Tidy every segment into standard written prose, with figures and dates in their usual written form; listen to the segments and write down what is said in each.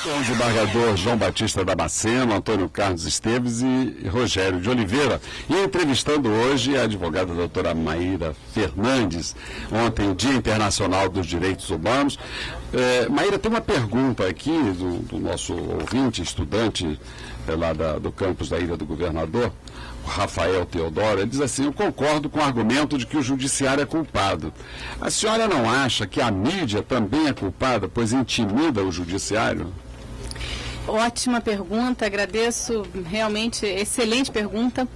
Com o desembargador João Batista Damasceno, Antônio Carlos Esteves e Rogério de Oliveira. E entrevistando hoje a advogada doutora Maíra Fernandes, ontem o Dia Internacional dos Direitos Humanos. Maíra, tem uma pergunta aqui do nosso ouvinte, estudante lá do campus da Ilha do Governador, o Rafael Teodoro. Ele diz assim: eu concordo com o argumento de que o judiciário é culpado. A senhora não acha que a mídia também é culpada, pois intimida o judiciário? Ótima pergunta, agradeço, realmente excelente pergunta.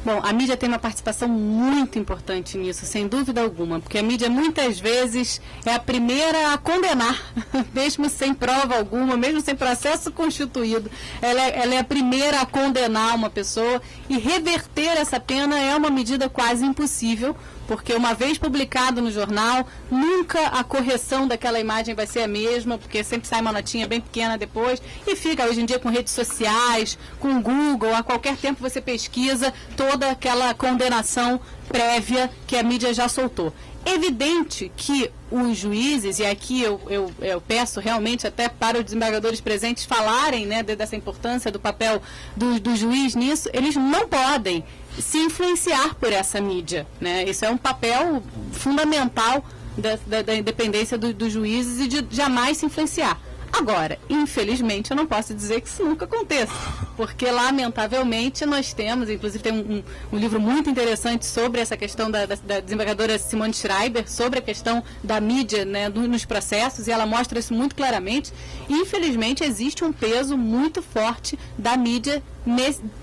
Bom, a mídia tem uma participação muito importante nisso, sem dúvida alguma, porque a mídia muitas vezes é a primeira a condenar, mesmo sem prova alguma, mesmo sem processo constituído. Ela é a primeira a condenar uma pessoa, e reverter essa pena é uma medida quase impossível, porque uma vez publicado no jornal, nunca a correção daquela imagem vai ser a mesma, porque sempre sai uma notinha bem pequena depois, e fica hoje em dia com redes sociais, com Google, a qualquer tempo você pesquisa toda aquela condenação prévia que a mídia já soltou. Evidente que os juízes, e aqui eu peço realmente até para os desembargadores presentes falarem, né, dessa importância do papel do juiz nisso, eles não podem se influenciar por essa mídia, né? Isso é um papel fundamental da independência dos juízes e de jamais se influenciar. Agora, infelizmente, eu não posso dizer que isso nunca aconteça, porque, lamentavelmente, nós temos, inclusive tem um livro muito interessante sobre essa questão da desembargadora Simone Schreiber, sobre a questão da mídia, né, nos processos, e ela mostra isso muito claramente. E, infelizmente, existe um peso muito forte da mídia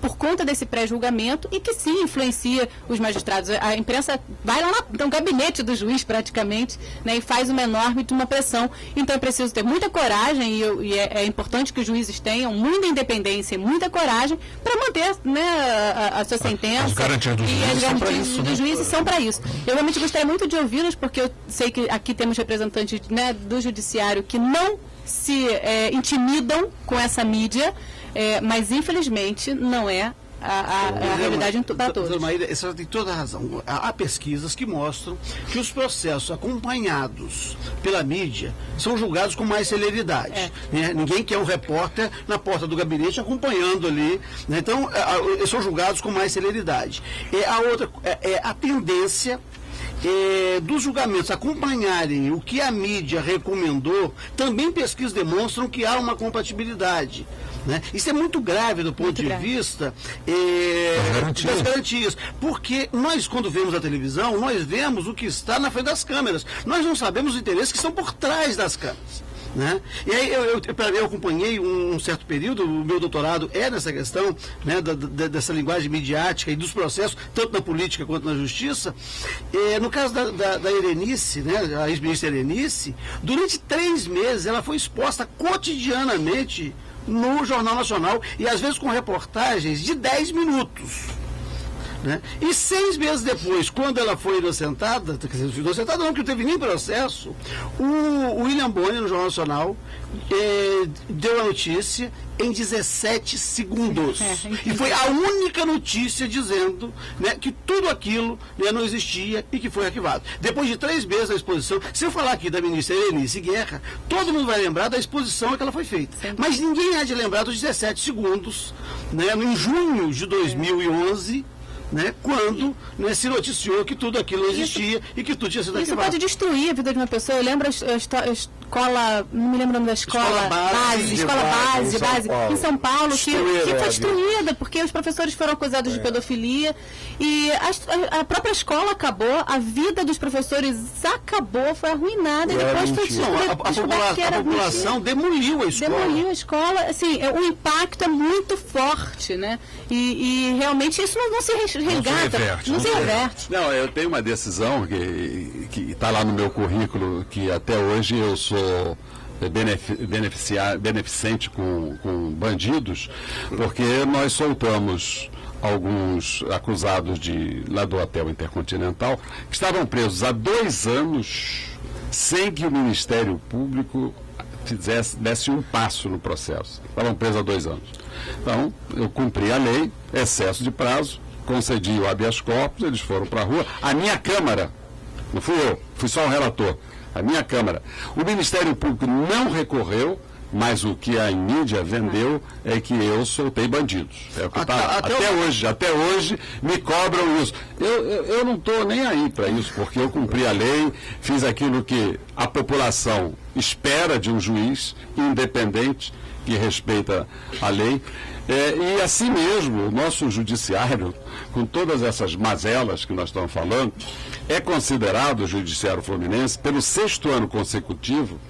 por conta desse pré-julgamento, e que sim influencia os magistrados. A imprensa vai lá no gabinete do juiz praticamente, né, e faz uma enorme pressão. Então é preciso ter muita coragem, e é importante que os juízes tenham muita independência e muita coragem para manter, né, a sua sentença. As garantias dos juízes são para isso. Os juízes são para isso. Eu realmente gostaria muito de ouvi-los, porque eu sei que aqui temos representantes, né, do judiciário que não se intimidam com essa mídia, mas infelizmente não é a realidade para todos. Doutora Maíra, você tem toda a razão. Há pesquisas que mostram que os processos acompanhados pela mídia são julgados com mais celeridade. Né? Ninguém quer um repórter na porta do gabinete acompanhando ali. Né? Então, são julgados com mais celeridade. A outra é a tendência dos julgamentos acompanharem o que a mídia recomendou. Também pesquisas demonstram que há uma compatibilidade. Né? Isso é muito grave do ponto de vista das garantias, porque nós, quando vemos a televisão, nós vemos o que está na frente das câmeras, nós não sabemos os interesses que estão por trás das câmeras. Né? E aí eu acompanhei um certo período, o meu doutorado é nessa questão, né, dessa linguagem midiática e dos processos, tanto na política quanto na justiça. No caso da Erenice, né, a ex-ministra Erenice, durante 3 meses ela foi exposta cotidianamente no Jornal Nacional, e às vezes com reportagens de 10 minutos. Né? E 6 meses depois, quando ela foi inocentada, não, porque não teve nem processo, o William Bonner, no Jornal Nacional, deu a notícia em 17 segundos. E foi a única notícia dizendo, né, que tudo aquilo, né, não existia e que foi arquivado. Depois de 3 meses da exposição, se eu falar aqui da ministra Erenice Guerra, todo mundo vai lembrar da exposição que ela foi feita. Sim. Mas ninguém há de lembrar dos 17 segundos, né, em junho de 2011, né, quando, né, se noticiou que tudo aquilo existia e que tudo tinha sido arquivado. Isso pode destruir a vida de uma pessoa. Eu lembro a escola, não me lembro o nome da escola base, em São Paulo, que foi destruída porque os professores foram acusados de pedofilia, e a própria escola acabou, a vida dos professores acabou, foi arruinada, e depois foi descoberto que era a população demoliu a escola. Demoliu a escola, assim, o impacto é muito forte, né? E realmente isso não se resgata, não se reverte. Não, eu tenho uma decisão que está lá no meu currículo, que até hoje eu sou beneficente com bandidos, porque nós soltamos alguns acusados lá do Hotel Intercontinental, que estavam presos há 2 anos, sem que o Ministério Público desse um passo no processo. Estavam presos há 2 anos. Então, eu cumpri a lei, excesso de prazo, concedi o habeas corpus, eles foram para a rua. A minha Câmara, não fui eu, fui só o relator, a minha Câmara. O Ministério Público não recorreu, Mas o que a mídia vendeu é que eu soltei bandidos. É o que até hoje me cobram isso. Eu não estou nem aí para isso, porque eu cumpri a lei, fiz aquilo que a população espera de um juiz independente que respeita a lei. E assim mesmo, o nosso judiciário, com todas essas mazelas que nós estamos falando, é considerado, o Judiciário Fluminense, pelo 6º ano consecutivo,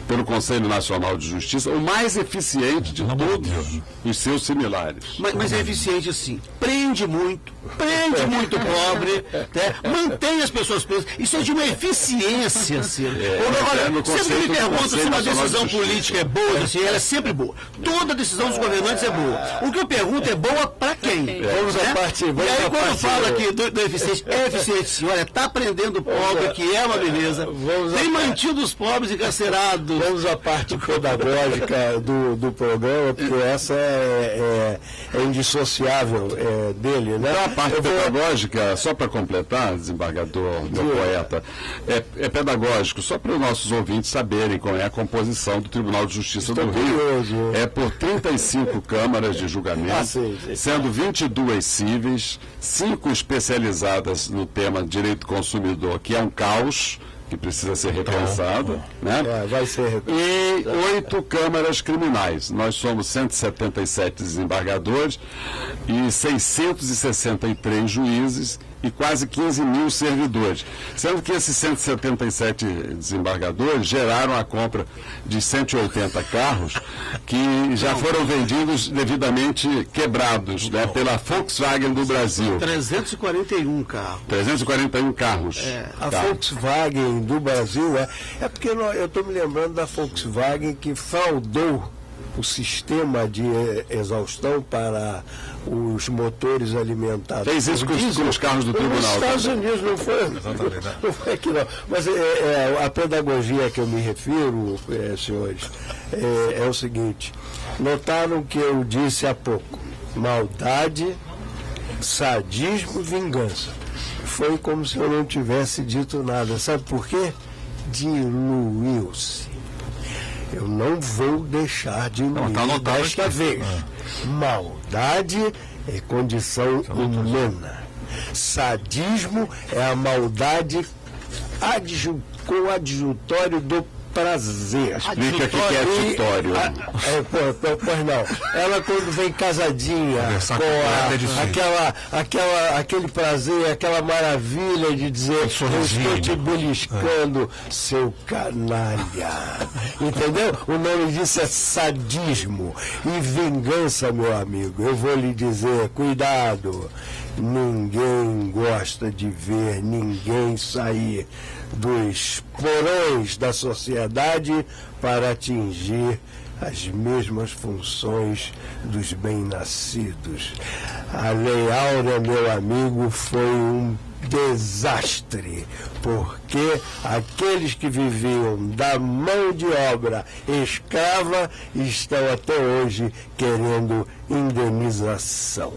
pelo Conselho Nacional de Justiça, o mais eficiente de todos os seus similares. Mas é eficiente assim. Prende muito pobre, né? Mantém as pessoas presas. Isso é de uma eficiência, Ciro. Sempre me pergunta se uma decisão política é boa, assim, ela é sempre boa. Toda decisão dos governantes é boa. O que eu pergunto é boa para quem? Vamos à parte. E aí quando fala aqui do eficiente, é eficiente sim. Olha, está prendendo o pobre, que é uma beleza. Tem mantido os pobres encarcerados. Vamos à parte pedagógica do programa, porque essa é indissociável dele, né? Então, a parte pedagógica, só para completar, desembargador, meu poeta, é pedagógico, só para os nossos ouvintes saberem qual é a composição do Tribunal de Justiça do Rio. É por 35 câmaras de julgamento, sendo 22 cíveis, 5 especializadas no tema direito do consumidor, que é um caos, que precisa ser repensado, né? Vai ser repensado. E 8 câmaras criminais. Nós somos 177 desembargadores e 663 juízes e quase 15 mil servidores. Sendo que esses 177 desembargadores geraram a compra de 180 carros que já foram vendidos devidamente quebrados, né, pela Volkswagen do Brasil. 341 carros. 341 carros. A Volkswagen do Brasil é porque eu estou me lembrando da Volkswagen que fraudou o sistema de exaustão para os motores alimentados. Fez isso com os carros do tribunal. Nos Estados Unidos não foi. Não foi aqui não. Mas a pedagogia a que eu me refiro, senhores, é o seguinte. Notaram que eu disse há pouco: maldade, sadismo, vingança. Foi como se eu não tivesse dito nada. Sabe por quê? Diluiu-se. Eu não vou deixar de diluir desta vez. Maldade é condição humana. Sadismo é a maldade com adjutório do prazer. Explica o que é adjutório. Pois não. Ela quando vem casadinha, com aquele prazer, aquela maravilha de dizer: eu estou te beliscando, seu canalha. Entendeu? O nome disso é sadismo. E vingança, meu amigo, eu vou lhe dizer, cuidado. Ninguém gosta de ver ninguém sair dos porões da sociedade para atingir as mesmas funções dos bem-nascidos. A Lei Áurea, meu amigo, foi um desastre, porque aqueles que viviam da mão de obra escrava estão até hoje querendo indenização.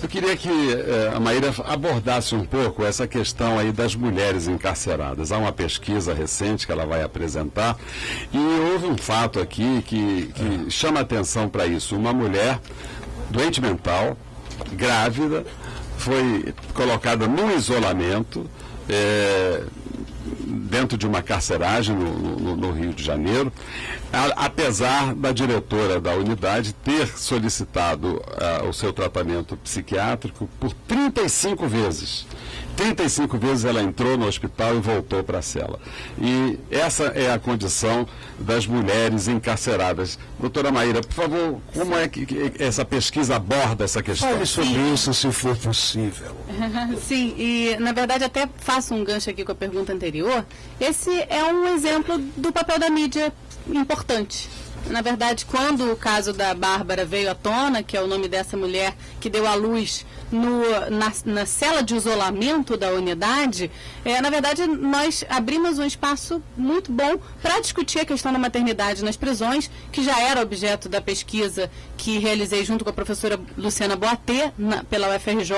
Eu queria que a Maíra abordasse um pouco essa questão aí das mulheres encarceradas. Há uma pesquisa recente que ela vai apresentar e houve um fato aqui que chama atenção para isso. Uma mulher doente mental, grávida, foi colocada num isolamento dentro de uma carceragem no Rio de Janeiro, apesar da diretora da unidade ter solicitado o seu tratamento psiquiátrico por 35 vezes. 35 vezes ela entrou no hospital e voltou para a cela. E essa é a condição das mulheres encarceradas. Doutora Maíra, por favor, como é que essa pesquisa aborda essa questão? Fale sobre isso, se for possível. Sim, e na verdade até faço um gancho aqui com a pergunta anterior. Esse é um exemplo do papel da mídia importante. Na verdade, quando o caso da Bárbara veio à tona, que é o nome dessa mulher que deu à luz na cela de isolamento da unidade, na verdade nós abrimos um espaço muito bom para discutir a questão da maternidade nas prisões, que já era objeto da pesquisa que realizei junto com a professora Luciana Boatê, pela UFRJ,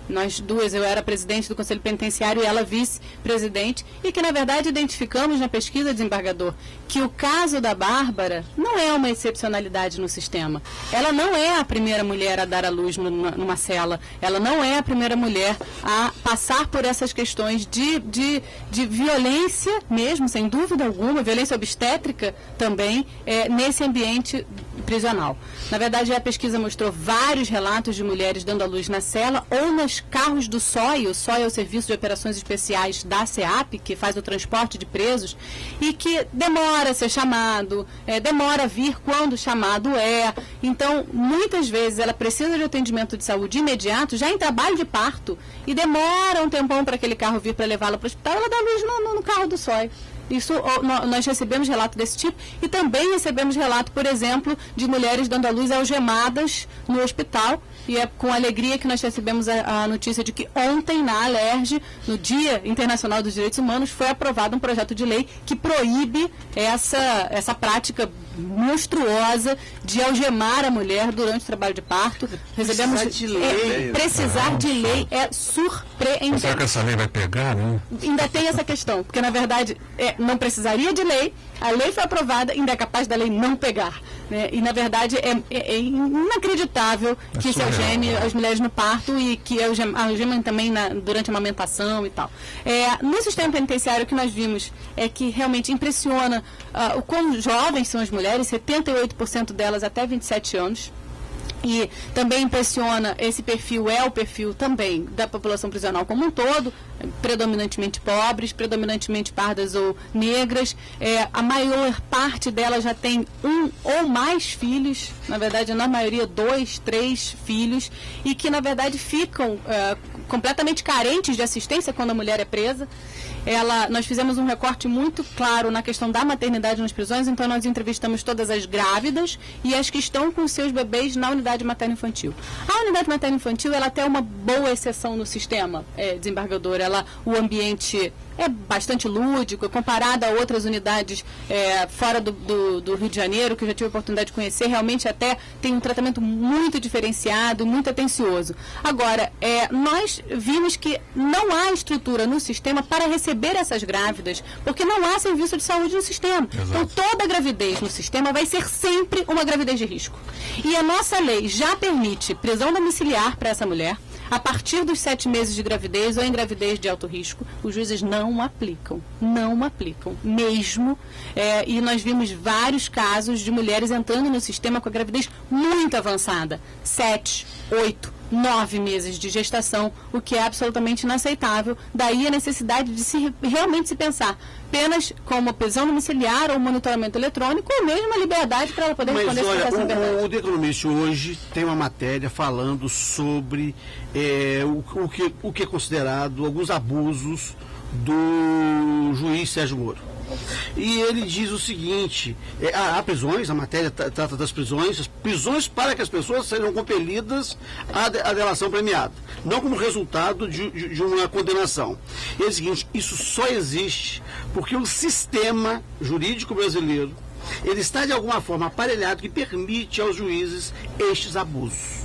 nós duas, eu era presidente do Conselho Penitenciário e ela vice-presidente, e que, na verdade, identificamos na pesquisa, desembargador, que o caso da Bárbara não é uma excepcionalidade no sistema. Ela não é a primeira mulher a dar à luz numa cela, ela não é a primeira mulher a passar por essas questões de violência mesmo, sem dúvida alguma, violência obstétrica também, nesse ambiente prisional. Na verdade, a pesquisa mostrou vários relatos de mulheres dando à luz na cela ou nos carros do SOI. O SOI é o Serviço de Operações Especiais da SEAP, que faz o transporte de presos, e que demora a ser chamado, demora a vir quando o chamado é. Então, muitas vezes, ela precisa de atendimento de saúde imediato, já em trabalho de parto, e demora um tempão para aquele carro vir para levá-la para o hospital, ela dá luz no carro do SOI. Isso, nós recebemos relato desse tipo e também recebemos relato, por exemplo, de mulheres dando à luz algemadas no hospital. E é com alegria que nós recebemos a notícia de que ontem, na Alerj, no Dia Internacional dos Direitos Humanos, foi aprovado um projeto de lei que proíbe essa prática monstruosa de algemar a mulher durante o trabalho de parto. Recebemos precisar de lei é surpreendente. Será que essa lei vai pegar, né? Ainda tem essa questão, porque na verdade não precisaria de lei, a lei foi aprovada, ainda é capaz da lei não pegar. Né? E na verdade é inacreditável que se algeme as mulheres no parto e que algemem também durante a amamentação e tal. No sistema penitenciário, o que nós vimos é que realmente impressiona o quão jovens são as mulheres, 78% delas até 27 anos. E também impressiona, esse perfil é o perfil também da população prisional como um todo, predominantemente pobres, predominantemente pardas ou negras. A maior parte delas já tem um ou mais filhos, na verdade, na maioria 2, 3 filhos, e que na verdade ficam completamente carentes de assistência quando a mulher é presa. Nós fizemos um recorte muito claro na questão da maternidade nas prisões, então nós entrevistamos todas as grávidas e as que estão com seus bebês na unidade materno-infantil. A unidade materno-infantil, ela tem uma boa exceção no sistema, desembargador. O ambiente é bastante lúdico, comparado a outras unidades fora do Rio de Janeiro, que eu já tive a oportunidade de conhecer, realmente até tem um tratamento muito diferenciado, muito atencioso. Agora, nós vimos que não há estrutura no sistema para receber essas grávidas, porque não há serviço de saúde no sistema. Exato. Então, toda gravidez no sistema vai ser sempre uma gravidez de risco. E a nossa lei já permite prisão domiciliar para essa mulher, a partir dos 7 meses de gravidez ou em gravidez de alto risco. Os juízes não aplicam mesmo. E nós vimos vários casos de mulheres entrando no sistema com a gravidez muito avançada, 7, 8, 9 meses de gestação, o que é absolutamente inaceitável. Daí a necessidade de realmente se pensar penas como prisão domiciliar ou monitoramento eletrônico, ou mesmo a liberdade para ela poder responder essa verdade. O The Economist hoje tem uma matéria falando sobre o que é considerado alguns abusos do juiz Sérgio Moro. E ele diz o seguinte: há prisões, a matéria trata das prisões para que as pessoas sejam compelidas à delação premiada, não como resultado de uma condenação. E é o seguinte: isso só existe porque o sistema jurídico brasileiro ele está de alguma forma aparelhado que permite aos juízes estes abusos.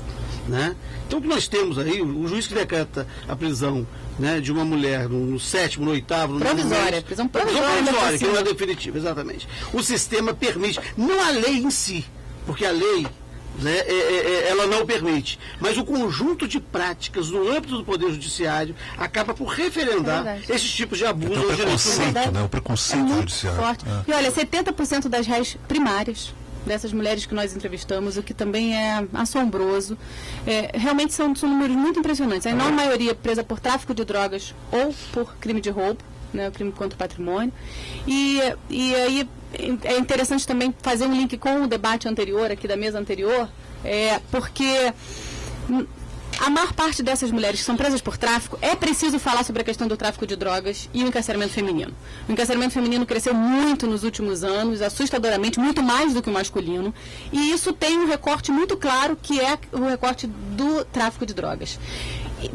Né? Então o que nós temos aí, o juiz que decreta a prisão, né, de uma mulher no 7º, no 8º, no provisória, prisão provisória, que não é definitiva, exatamente. O sistema permite, não a lei em si, porque a lei, né, ela não permite, mas o conjunto de práticas no âmbito do Poder Judiciário acaba por referendar esses tipos de abusos. Então, o preconceito judiciário. Forte. E olha, 70% das réis primárias dessas mulheres que nós entrevistamos, o que também é assombroso. Realmente são números muito impressionantes. A enorme maioria presa por tráfico de drogas ou por crime de roubo, né, crime contra o patrimônio. E aí é interessante também fazer um link com o debate anterior, aqui da mesa anterior, porque a maior parte dessas mulheres que são presas por tráfico, é preciso falar sobre a questão do tráfico de drogas e o encarceramento feminino. O encarceramento feminino cresceu muito nos últimos anos, assustadoramente, muito mais do que o masculino, e isso tem um recorte muito claro, que é o recorte do tráfico de drogas.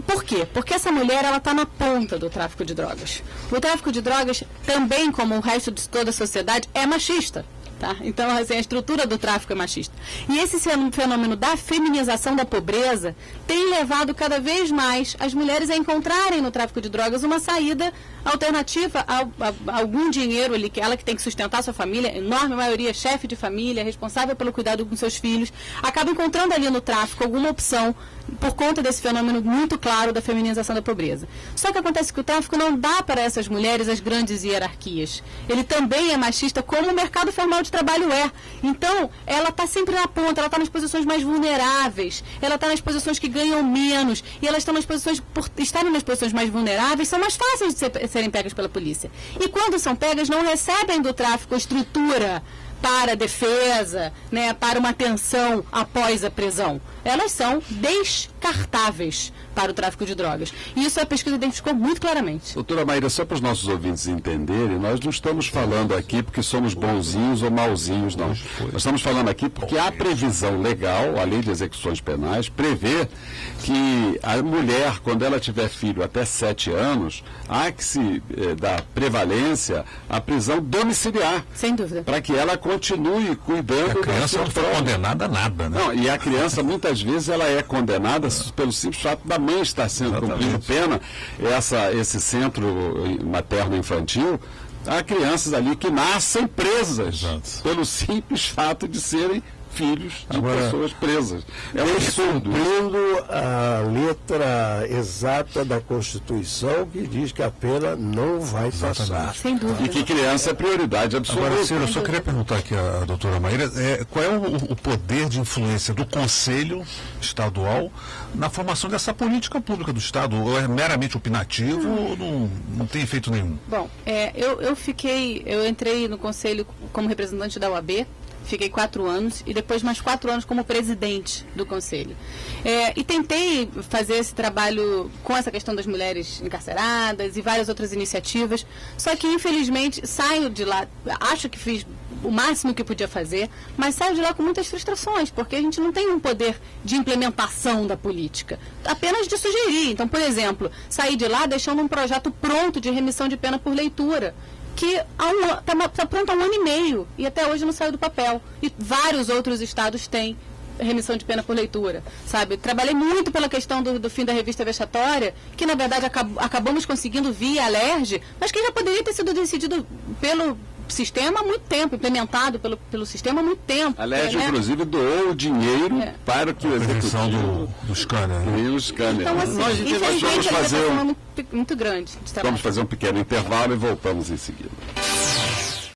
Por quê? Porque essa mulher, ela está na ponta do tráfico de drogas. O tráfico de drogas, também como o resto de toda a sociedade, é machista. Tá? Então, assim, a estrutura do tráfico é machista. E esse fenômeno da feminização da pobreza tem levado cada vez mais as mulheres a encontrarem no tráfico de drogas uma saída alternativa a algum dinheiro ali, que ela que tem que sustentar sua família, enorme maioria chefe de família, responsável pelo cuidado com seus filhos, acaba encontrando ali no tráfico alguma opção por conta desse fenômeno muito claro da feminização da pobreza. Só que acontece que o tráfico não dá para essas mulheres as grandes hierarquias. Ele também é machista, como o mercado formal de trabalho é. Então, ela está sempre na ponta, ela está nas posições mais vulneráveis, ela está nas posições que ganham menos, e elas estão nas posições, por estarem nas posições mais vulneráveis, são mais fáceis de serem pegas pela polícia. E quando são pegas, não recebem do tráfico estrutura para defesa, né, para uma atenção após a prisão. Elas são descartáveis para o tráfico de drogas. E isso a pesquisa identificou muito claramente. Doutora Maíra, só para os nossos ouvintes entenderem, nós não estamos falando aqui porque somos bonzinhos ou mauzinhos, não. Nós estamos falando aqui porque a previsão legal, a lei de execuções penais, prevê que a mulher, quando ela tiver filho até 7 anos, há que se dar prevalência à prisão domiciliar. Sem dúvida. Para que ela continue cuidando da criança não foi condenada a nada, né? Não, e a criança, muitas vezes, ela é condenada pelo simples fato da mãe estar sendo cumprindo pena. Esse centro materno-infantil, há crianças ali que nascem presas pelo simples fato de serem filhos de pessoas presas. É um absurdo. Cumprindo a letra exata da Constituição, que diz que a pena não vai passar. Sem dúvida. E que criança é prioridade absoluta. Agora, Ciro, eu só queria perguntar aqui à doutora Maíra, qual é o poder de influência do Conselho Estadual na formação dessa política pública do Estado? Ou é meramente opinativo ou não tem efeito nenhum? Bom, eu entrei no Conselho como representante da OAB, fiquei 4 anos e depois mais 4 anos como presidente do Conselho. E tentei fazer esse trabalho com essa questão das mulheres encarceradas e várias outras iniciativas, só que infelizmente saio de lá, acho que fiz o máximo que podia fazer, mas saio de lá com muitas frustrações, porque a gente não tem um poder de implementação da política, apenas de sugerir. Então, por exemplo, saí de lá deixando um projeto pronto de remissão de pena por leitura, que está pronto há 1 ano e meio e até hoje não saiu do papel. E vários outros estados têm remissão de pena por leitura, sabe? Trabalhei muito pela questão do fim da revista vexatória, que na verdade acabamos conseguindo via Alerj, mas que já poderia ter sido decidido pelo sistema há muito tempo, implementado pelo sistema há muito tempo. A Alerj, inclusive, doou o dinheiro para que o executivo do scanner. Então, assim, nós vamos fazer muito grande de trabalho. Vamos fazer um pequeno intervalo e voltamos em seguida.